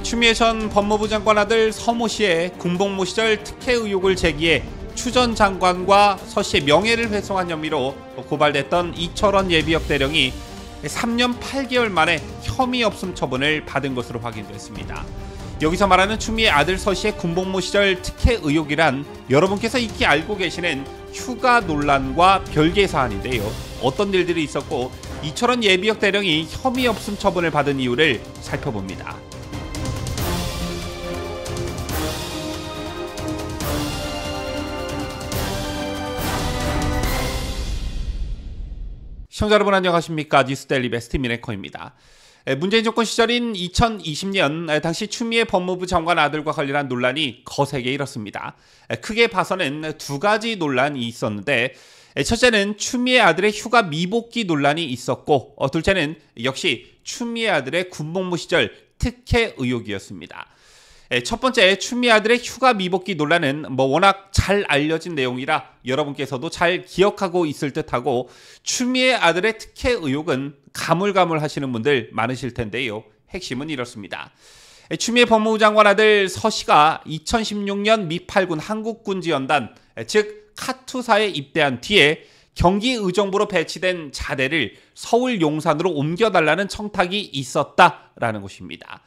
추미애 전 법무부 장관 아들 서모 씨의 군복무 시절 특혜 의혹을 제기해 추 전 장관과 서 씨의 명예를 훼손한 혐의로 고발됐던 이철원 예비역 대령이 3년 8개월 만에 혐의 없음 처분을 받은 것으로 확인됐습니다. 여기서 말하는 추미애 아들 서 씨의 군복무 시절 특혜 의혹이란 여러분께서 익히 알고 계시는 휴가 논란과 별개의 사안인데요. 어떤 일들이 있었고 이철원 예비역 대령이 혐의 없음 처분을 받은 이유를 살펴봅니다. 시청자 여러분 안녕하십니까? 뉴스데일리 베스트 미네커입니다. 문재인 정권 시절인 2020년 당시 추미애 법무부 장관 아들과 관련한 논란이 거세게 일었습니다. 크게 봐서는 두 가지 논란이 있었는데 첫째는 추미애 아들의 휴가 미복귀 논란이 있었고 둘째는 역시 추미애 아들의 군복무 시절 특혜 의혹이었습니다. 첫 번째 추미애 아들의 휴가 미복귀 논란은 워낙 잘 알려진 내용이라 여러분께서도 잘 기억하고 있을 듯하고 추미애 아들의 특혜 의혹은 가물가물하시는 분들 많으실 텐데요. 핵심은 이렇습니다. 추미애 법무부 장관 아들 서 씨가 2016년 미 8군 한국군지연단 즉 카투사에 입대한 뒤에 경기 의정부로 배치된 자대를 서울 용산으로 옮겨달라는 청탁이 있었다라는 것입니다.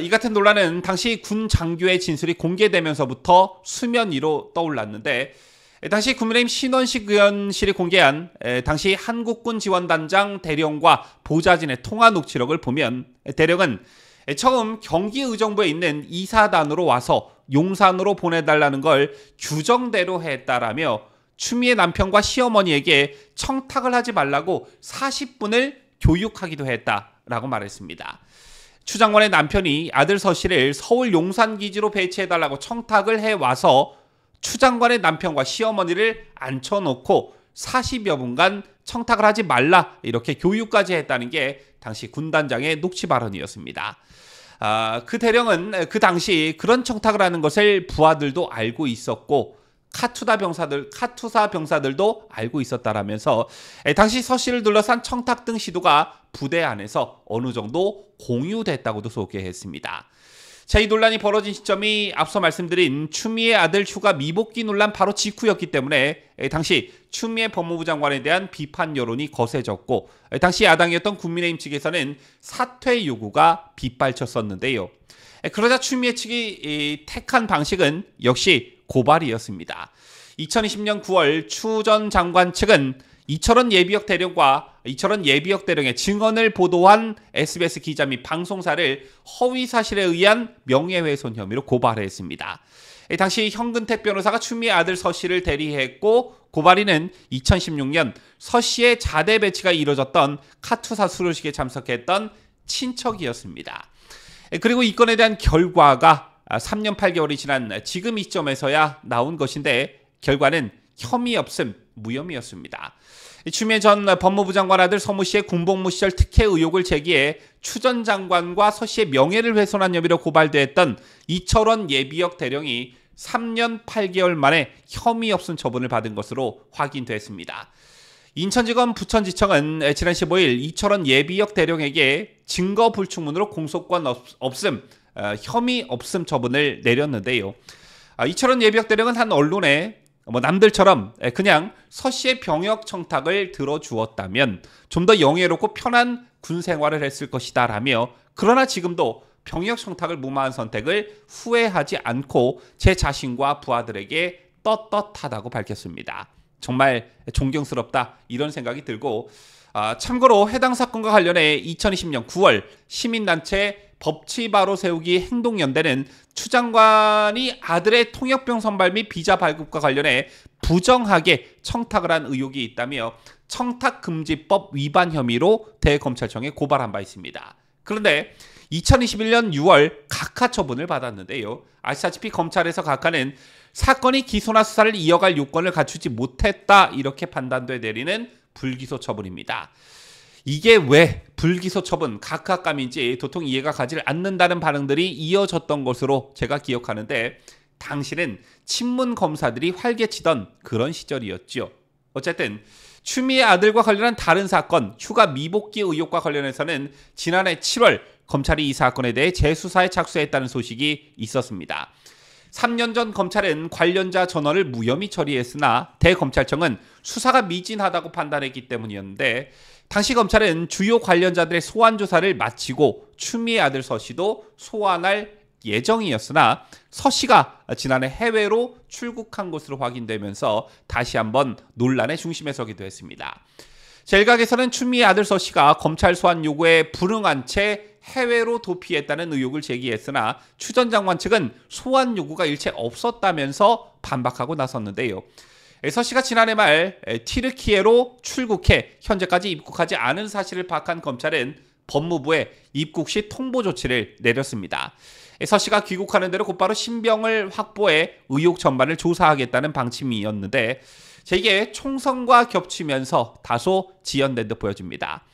이 같은 논란은 당시 군 장교의 진술이 공개되면서부터 수면 위로 떠올랐는데 당시 국민의힘 신원식 의원실이 공개한 당시 한국군 지원단장 대령과 보좌진의 통화 녹취록을 보면 대령은 처음 경기 의정부에 있는 이사단으로 와서 용산으로 보내달라는 걸 규정대로 했다라며 추미애 남편과 시어머니에게 청탁을 하지 말라고 40분을 교육하기도 했다라고 말했습니다. 추 장관의 남편이 아들 서 씨를 서울 용산기지로 배치해달라고 청탁을 해와서 추 장관의 남편과 시어머니를 앉혀놓고 40여 분간 청탁을 하지 말라 이렇게 교육까지 했다는 게 당시 군단장의 녹취 발언이었습니다. 그 대령은 그 당시 그런 청탁을 하는 것을 부하들도 알고 있었고 카투사 병사들도 알고 있었다라면서 당시 서 씨를 둘러싼 청탁 등 시도가 부대 안에서 어느 정도 공유됐다고도 소개했습니다. 자, 이 논란이 벌어진 시점이 앞서 말씀드린 추미애 아들 휴가 미복귀 논란 바로 직후였기 때문에 당시 추미애 법무부 장관에 대한 비판 여론이 거세졌고 당시 야당이었던 국민의힘 측에서는 사퇴 요구가 빗발쳤었는데요. 그러자 추미애 측이 택한 방식은 역시 고발이었습니다. 2020년 9월 추 전 장관 측은 이철원 예비역 대령과 이철원 예비역 대령의 증언을 보도한 SBS 기자 및 방송사를 허위 사실에 의한 명예훼손 혐의로 고발했습니다. 당시 현근택 변호사가 추미애 아들 서 씨를 대리했고 고발인은 2016년 서 씨의 자대 배치가 이뤄졌던 카투사 수료식에 참석했던 친척이었습니다. 그리고 이 건에 대한 결과가 3년 8개월이 지난 지금 이 시점에서야 나온 것인데 결과는 혐의 없음, 무혐의였습니다. 추미애 전 법무부 장관 아들 서모 씨의 군복무 시절 특혜 의혹을 제기해 추 전 장관과 서 씨의 명예를 훼손한 혐의로 고발됐던 이철원 예비역 대령이 3년 8개월 만에 혐의 없음 처분을 받은 것으로 확인됐습니다. 인천지검 부천지청은 지난 15일 이철원 예비역 대령에게 증거 불충분으로 공소권 없음, 혐의 없음 처분을 내렸는데요. 이철원 예비역 대령은 한 언론에 남들처럼 그냥 서 씨의 병역 청탁을 들어주었다면 좀 더 영예롭고 편한 군 생활을 했을 것이다 라며 그러나 지금도 병역 청탁을 무마한 선택을 후회하지 않고 제 자신과 부하들에게 떳떳하다고 밝혔습니다. 정말 존경스럽다 이런 생각이 들고 참고로 해당 사건과 관련해 2020년 9월 시민단체 법치 바로 세우기 행동연대는 추 장관이 아들의 통역병 선발 및 비자 발급과 관련해 부정하게 청탁을 한 의혹이 있다며 청탁금지법 위반 혐의로 대검찰청에 고발한 바 있습니다. 그런데 2021년 6월 각하 처분을 받았는데요. 아시다시피 검찰에서 각하는 사건이 기소나 수사를 이어갈 요건을 갖추지 못했다 이렇게 판단돼 내리는 불기소 처분입니다. 이게 왜 불기소 처분 각하감인지 도통 이해가 가지 않는다는 반응들이 이어졌던 것으로 제가 기억하는데 당시는 친문 검사들이 활개치던 그런 시절이었죠. 어쨌든 추미애 아들과 관련한 다른 사건 휴가 미복귀 의혹과 관련해서는 지난해 7월 검찰이 이 사건에 대해 재수사에 착수했다는 소식이 있었습니다. 3년 전 검찰은 관련자 전원을 무혐의 처리했으나 대검찰청은 수사가 미진하다고 판단했기 때문이었는데, 당시 검찰은 주요 관련자들의 소환 조사를 마치고 추미애 아들 서 씨도 소환할 예정이었으나 서 씨가 지난해 해외로 출국한 것으로 확인되면서 다시 한번 논란의 중심에 서기도 했습니다. 일각에서는 추미애 아들 서 씨가 검찰 소환 요구에 불응한 채 해외로 도피했다는 의혹을 제기했으나 추 전 장관 측은 소환 요구가 일체 없었다면서 반박하고 나섰는데요. 서 씨가 지난해 말 튀르키예로 출국해 현재까지 입국하지 않은 사실을 파악한 검찰은 법무부에 입국 시 통보 조치를 내렸습니다. 서 씨가 귀국하는 대로 곧바로 신병을 확보해 의혹 전반을 조사하겠다는 방침이었는데, 이게 총선과 겹치면서 다소 지연된 듯 보여집니다.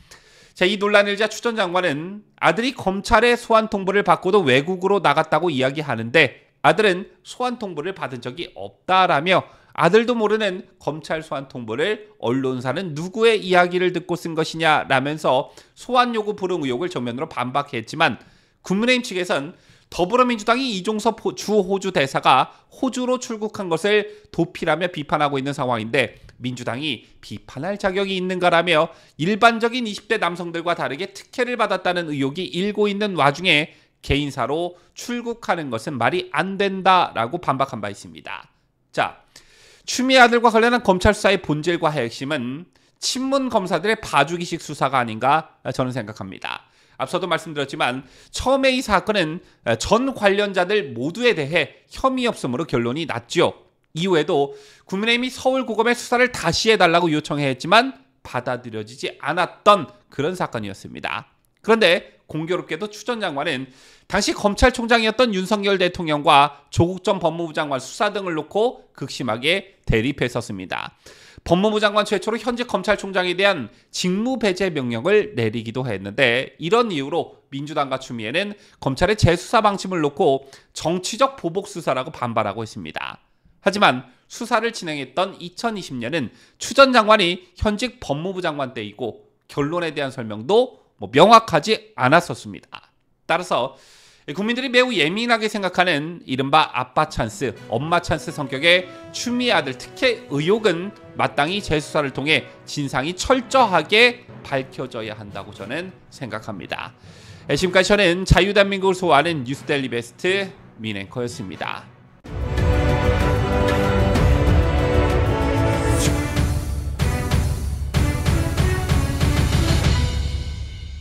이 논란을 일자 추 전 장관은 아들이 검찰의 소환 통보를 받고도 외국으로 나갔다고 이야기하는데 아들은 소환 통보를 받은 적이 없다라며 아들도 모르는 검찰 소환 통보를 언론사는 누구의 이야기를 듣고 쓴 것이냐라면서 소환 요구 불응 의혹을 정면으로 반박했지만, 국민의힘 측에선 더불어민주당이 이종섭 주 호주 대사가 호주로 출국한 것을 도피라며 비판하고 있는 상황인데, 민주당이 비판할 자격이 있는가라며 일반적인 20대 남성들과 다르게 특혜를 받았다는 의혹이 일고 있는 와중에 개인사로 출국하는 것은 말이 안 된다라고 반박한 바 있습니다. 추미애 아들과 관련한 검찰 수사의 본질과 핵심은 친문 검사들의 봐주기식 수사가 아닌가 저는 생각합니다. 앞서도 말씀드렸지만 처음에 이 사건은 전 관련자들 모두에 대해 혐의 없음으로 결론이 났죠. 이후에도 국민의힘이 서울고검에 수사를 다시 해달라고 요청했지만 받아들여지지 않았던 그런 사건이었습니다. 그런데 공교롭게도 추 전 장관은 당시 검찰총장이었던 윤석열 대통령과 조국 전 법무부 장관 수사 등을 놓고 극심하게 대립했었습니다. 법무부 장관 최초로 현직 검찰총장에 대한 직무 배제 명령을 내리기도 했는데, 이런 이유로 민주당과 추미애는 검찰의 재수사 방침을 놓고 정치적 보복 수사라고 반발하고 있습니다. 하지만 수사를 진행했던 2020년은 추 전 장관이 현직 법무부 장관 때이고 결론에 대한 설명도 명확하지 않았었습니다. 따라서 국민들이 매우 예민하게 생각하는 이른바 아빠 찬스, 엄마 찬스 성격의 추미애 아들 특혜 의혹은 마땅히 재수사를 통해 진상이 철저하게 밝혀져야 한다고 저는 생각합니다. 지금까지 저는 자유대한민국을 소화하는 뉴스데일리 베스트 민앵커였습니다.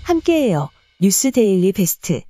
함께해요. 뉴스데일리 베스트.